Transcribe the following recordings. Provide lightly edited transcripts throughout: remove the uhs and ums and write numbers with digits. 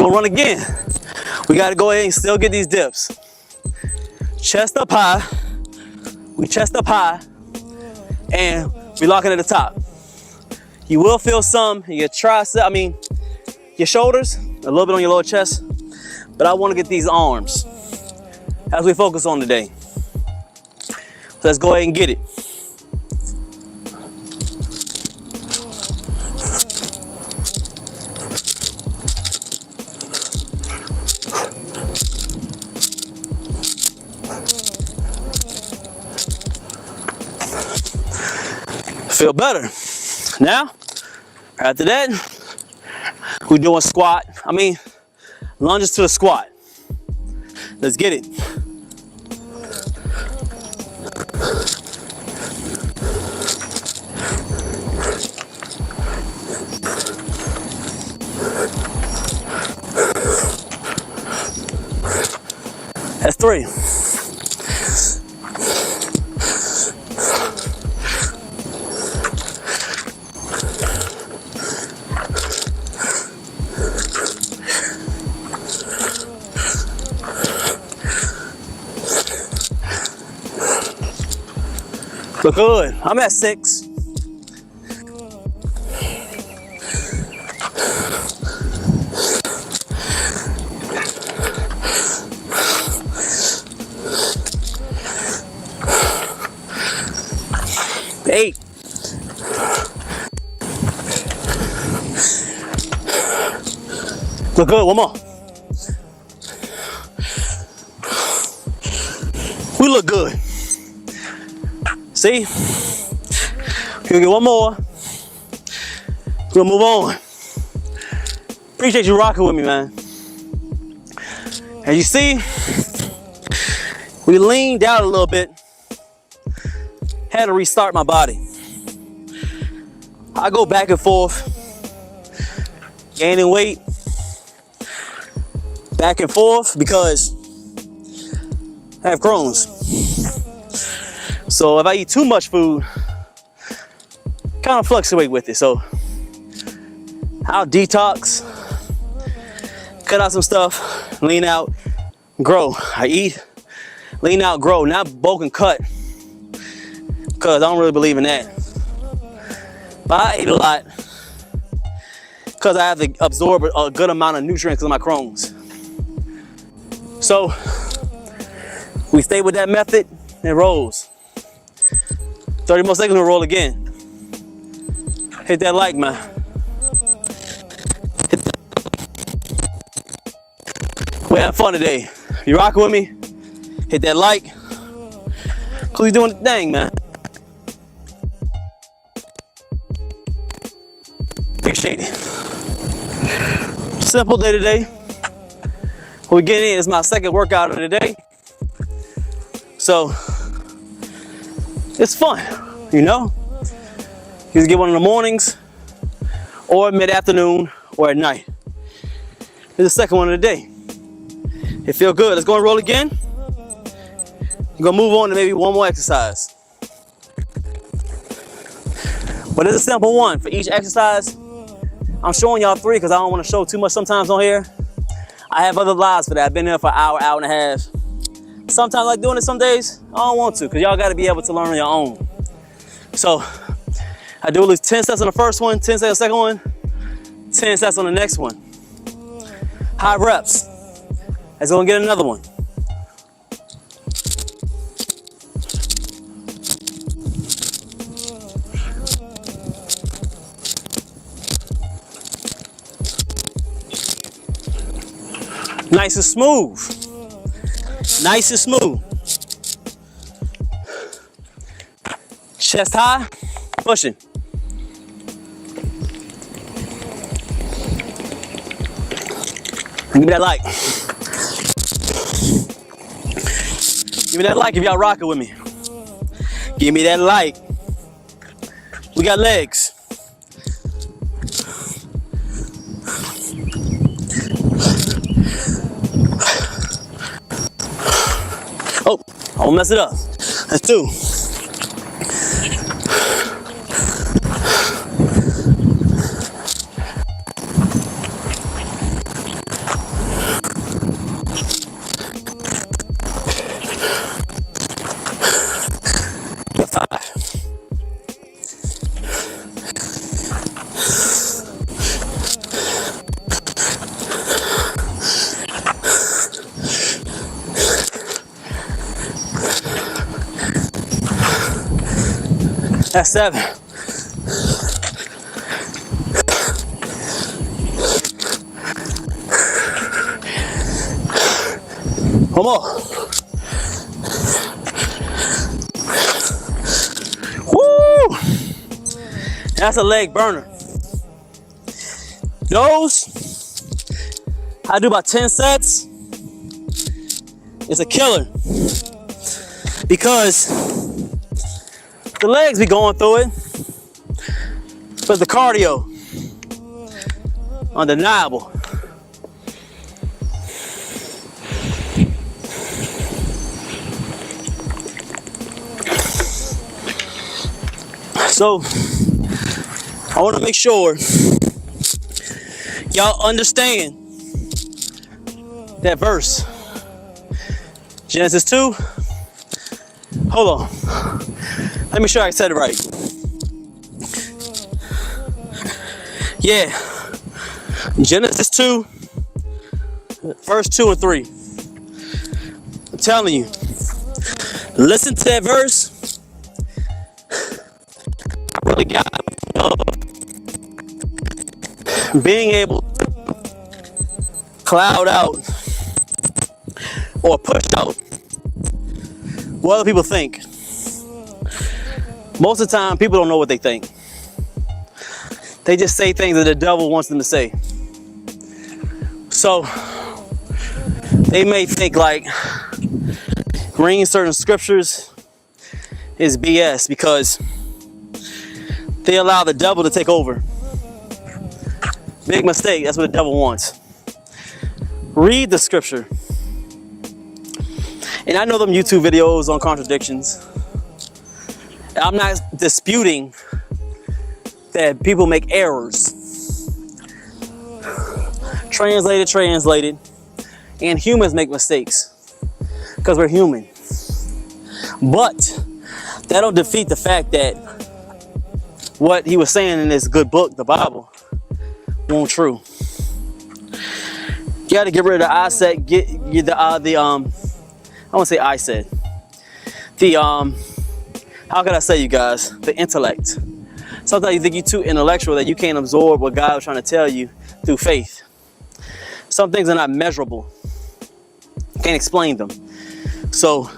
gonna run again. We gotta go ahead and still get these dips. Chest up high. We chest up high, and we lock it at the top. You will feel some in your tricep, your shoulders, a little bit on your lower chest, but I wanna get these arms as we focus on today. So let's go ahead and get it. Feel better. Now, after that, we're doing lunges to the squat. Let's get it. That's 3. Look good. I'm at 6. Eight. Look good. One more. We look good. See? We'll get one more. We'll move on. Appreciate you rocking with me, man. As you see, we leaned out a little bit. Had to restart my body. I go back and forth, gaining weight, back and forth because I have Crohn's. So if I eat too much food, kind of fluctuate with it. So I'll detox, cut out some stuff, lean out, grow. I eat, lean out, grow, not bulk and cut, because I don't really believe in that. But I eat a lot because I have to absorb a good amount of nutrients because of my Crohn's. So we stay with that method and it rolls. 30 more seconds, we'll roll again. Hit that like, man. We're having fun today. You rocking with me? Hit that like. Cause we doing the thing, man. Appreciate it. Simple day today. What we getting in is my second workout of the day. So it's fun, you know? You can get one in the mornings or mid-afternoon or at night. It's the second one of the day. It feel good. Let's go and roll again. We're gonna move on to maybe one more exercise. But it's a simple one for each exercise. I'm showing y'all 3 because I don't want to show too much sometimes on here. I have other lives for that. I've been there for an hour, hour and a half. Sometimes I like doing it some days. I don't want to because y'all got to be able to learn on your own. So I do at least 10 sets on the first one, 10 sets on the second one, 10 sets on the next one. High reps. Let's go and get another one. Nice and smooth. Nice and smooth. Chest high, pushing. Give me that like. Give me that like if y'all rocking with me. Give me that like. We got legs. Oh, I won't mess it up. That's 2. That's 7. One more. Woo! That's a leg burner. Those, I do about 10 sets. It's a killer because the legs be going through it, but the cardio, undeniable. So I want to make sure y'all understand that verse. Genesis 2. Hold on. Let me sure I said it right. Yeah. Genesis 2, verse 2 and 3. I'm telling you. Listen to that verse. I really got being able to cloud out or push out what other people think. Most of the time, people don't know what they think. They just say things that the devil wants them to say. So they may think like reading certain scriptures is BS because they allow the devil to take over. Big mistake. That's what the devil wants. Read the scripture. And I know them YouTube videos on contradictions. I'm not disputing that people make errors. Translated. And humans make mistakes. Because we're human. But that don't defeat the fact that what he was saying in this good book, the Bible, won't true. You got to get rid of the I said, I want to say I said. How can I say, you guys? The intellect. Sometimes you think you're too intellectual that you can't absorb what God was trying to tell you through faith. Some things are not measurable. You can't explain them. So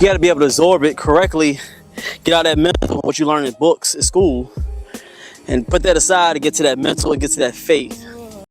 you got to be able to absorb it correctly. Get out of that mental, what you learn in books at school, and put that aside to get to that mental and get to that faith.